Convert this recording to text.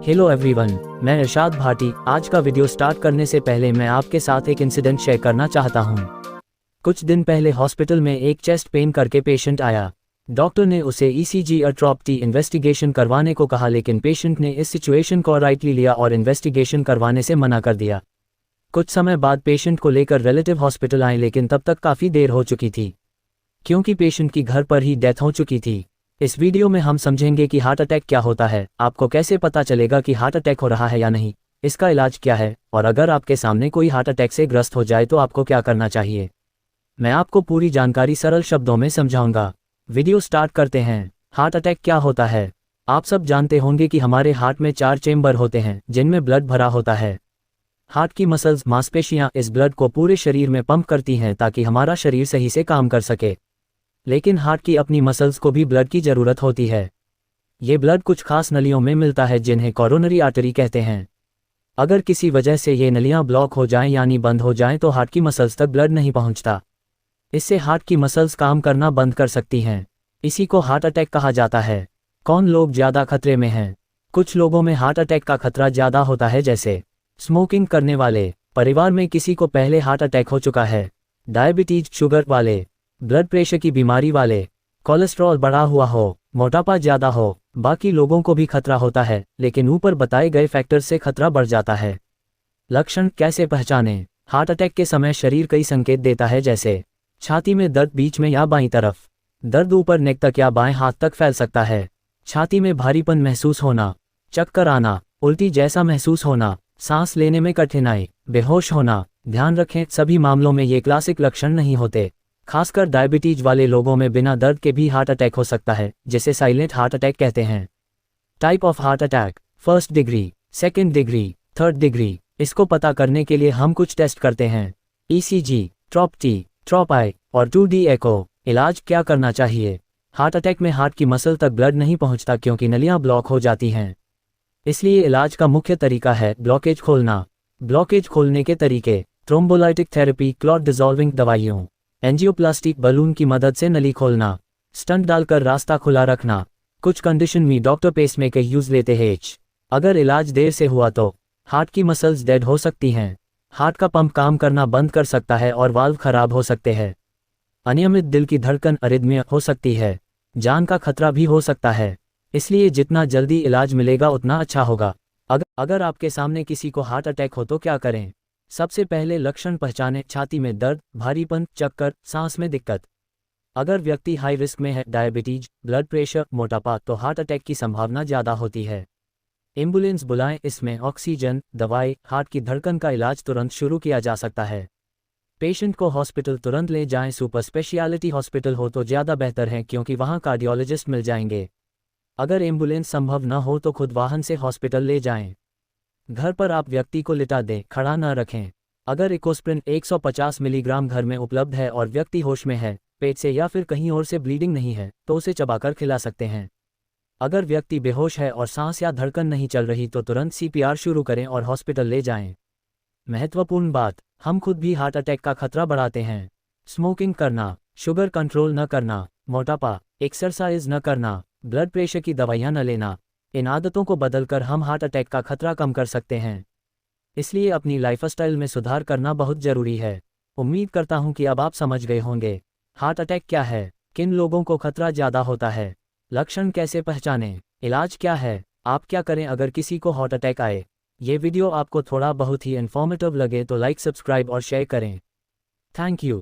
Hello everyone, मैं इरशाद भाटी। आज का वीडियो स्टार्ट करने से पहले मैं आपके साथ एक इंसिडेंट शेयर करना चाहता हूं। कुछ दिन पहले हॉस्पिटल में एक चेस्ट पेन करके पेशेंट आया। डॉक्टर ने उसे ईसीजी और ट्रॉप-टी इन्वेस्टिगेशन करवाने को कहा, लेकिन पेशेंट ने इस सिचुएशन को राइटली लिया और इन्वेस्टिगेशन करवाने से मना कर दिया। कुछ समय बाद पेशेंट को लेकर रिलेटिव हॉस्पिटल आए, लेकिन तब तक काफ़ी देर हो चुकी थी क्योंकि पेशेंट की घर पर ही डेथ हो चुकी थी। इस वीडियो में हम समझेंगे कि हार्ट अटैक क्या होता है, आपको कैसे पता चलेगा कि हार्ट अटैक हो रहा है या नहीं, इसका इलाज क्या है, और अगर आपके सामने कोई हार्ट अटैक से ग्रस्त हो जाए तो आपको क्या करना चाहिए। मैं आपको पूरी जानकारी सरल शब्दों में समझाऊंगा। वीडियो स्टार्ट करते हैं। हार्ट अटैक क्या होता है? आप सब जानते होंगे कि हमारे हार्ट में 4 चेंबर होते हैं जिनमें ब्लड भरा होता है। हार्ट की मसल्स, मांसपेशियां इस ब्लड को पूरे शरीर में पंप करती हैं ताकि हमारा शरीर सही से काम कर सके। लेकिन हार्ट की अपनी मसल्स को भी ब्लड की ज़रूरत होती है। ये ब्लड कुछ खास नलियों में मिलता है जिन्हें कोरोनरी आर्टरी कहते हैं। अगर किसी वजह से ये नलियां ब्लॉक हो जाएं यानी बंद हो जाएं तो हार्ट की मसल्स तक ब्लड नहीं पहुंचता। इससे हार्ट की मसल्स काम करना बंद कर सकती हैं। इसी को हार्ट अटैक कहा जाता है। कौन लोग ज़्यादा खतरे में हैं? कुछ लोगों में हार्ट अटैक का खतरा ज़्यादा होता है, जैसे स्मोकिंग करने वाले, परिवार में किसी को पहले हार्ट अटैक हो चुका है, डायबिटीज शुगर वाले, ब्लड प्रेशर की बीमारी वाले, कोलेस्ट्रॉल बढ़ा हुआ हो, मोटापा ज़्यादा हो। बाकी लोगों को भी खतरा होता है, लेकिन ऊपर बताए गए फैक्टर से खतरा बढ़ जाता है। लक्षण कैसे पहचानें? हार्ट अटैक के समय शरीर कई संकेत देता है, जैसे छाती में दर्द, बीच में या बाईं तरफ दर्द, ऊपर नेक तक या बाएं हाथ तक फैल सकता है, छाती में भारीपन महसूस होना, चक्कर आना, उल्टी जैसा महसूस होना, सांस लेने में कठिनाई, बेहोश होना। ध्यान रखें, सभी मामलों में ये क्लासिक लक्षण नहीं होते। खासकर डायबिटीज वाले लोगों में बिना दर्द के भी हार्ट अटैक हो सकता है, जिसे साइलेंट हार्ट अटैक कहते हैं। Type of heart attack: first degree, second degree, third degree. इसको पता करने के लिए हम कुछ टेस्ट करते हैं: ईसीजी, ट्रॉप-टी, ट्रॉप-आई और 2D एको। इलाज क्या करना चाहिए? हार्ट अटैक में हार्ट की मसल तक ब्लड नहीं पहुंचता क्योंकि नलियां ब्लॉक हो जाती हैं। इसलिए इलाज का मुख्य तरीका है ब्लॉकेज खोलना। ब्लॉकेज खोलने के तरीके: थ्रोम्बोलाइटिक थेरेपी, क्लॉट डिसॉल्विंग दवाइयों, एंजियोप्लास्टिक बलून की मदद से नली खोलना, स्टंट डालकर रास्ता खुला रखना। कुछ कंडीशन में डॉक्टर पेसमेकर यूज लेते हैं। अगर इलाज देर से हुआ तो हार्ट की मसल्स डेड हो सकती हैं, हार्ट का पंप काम करना बंद कर सकता है और वाल्व खराब हो सकते हैं। अनियमित दिल की धड़कन, अरिथमिया हो सकती है, जान का खतरा भी हो सकता है। इसलिए जितना जल्दी इलाज मिलेगा उतना अच्छा होगा। अगर आपके सामने किसी को हार्ट अटैक हो तो क्या करें? सबसे पहले लक्षण पहचानें: छाती में दर्द, भारीपन, चक्कर, सांस में दिक्कत। अगर व्यक्ति हाई रिस्क में है, डायबिटीज, ब्लड प्रेशर, मोटापा, तो हार्ट अटैक की संभावना ज़्यादा होती है। एम्बुलेंस बुलाएं, इसमें ऑक्सीजन, दवाई, हार्ट की धड़कन का इलाज तुरंत शुरू किया जा सकता है। पेशेंट को हॉस्पिटल तुरंत ले जाएं, सुपर स्पेशलिटी हॉस्पिटल हो तो ज़्यादा बेहतर है क्योंकि वहाँ कार्डियोलॉजिस्ट मिल जाएंगे। अगर एम्बुलेंस संभव न हो तो खुद वाहन से हॉस्पिटल ले जाएं। घर पर आप व्यक्ति को लिटा दें, खड़ा न रखें। अगर इकोस्प्रिन 150 मिलीग्राम घर में उपलब्ध है और व्यक्ति होश में है, पेट से या फिर कहीं और से ब्लीडिंग नहीं है, तो उसे चबाकर खिला सकते हैं। अगर व्यक्ति बेहोश है और सांस या धड़कन नहीं चल रही तो तुरंत CPR शुरू करें और हॉस्पिटल ले जाएं। महत्वपूर्ण बात: हम खुद भी हार्ट अटैक का खतरा बढ़ाते हैं। स्मोकिंग करना, शुगर कंट्रोल न करना, मोटापा, एक्सरसाइज न करना, ब्लड प्रेशर की दवाइयाँ न लेना, इन आदतों को बदलकर हम हार्ट अटैक का खतरा कम कर सकते हैं। इसलिए अपनी लाइफस्टाइल में सुधार करना बहुत ज़रूरी है। उम्मीद करता हूं कि अब आप समझ गए होंगे हार्ट अटैक क्या है, किन लोगों को खतरा ज़्यादा होता है, लक्षण कैसे पहचानें, इलाज क्या है, आप क्या करें अगर किसी को हार्ट अटैक आए। ये वीडियो आपको थोड़ा बहुत ही इन्फॉर्मेटिव लगे तो लाइक, सब्सक्राइब और शेयर करें। Thank you.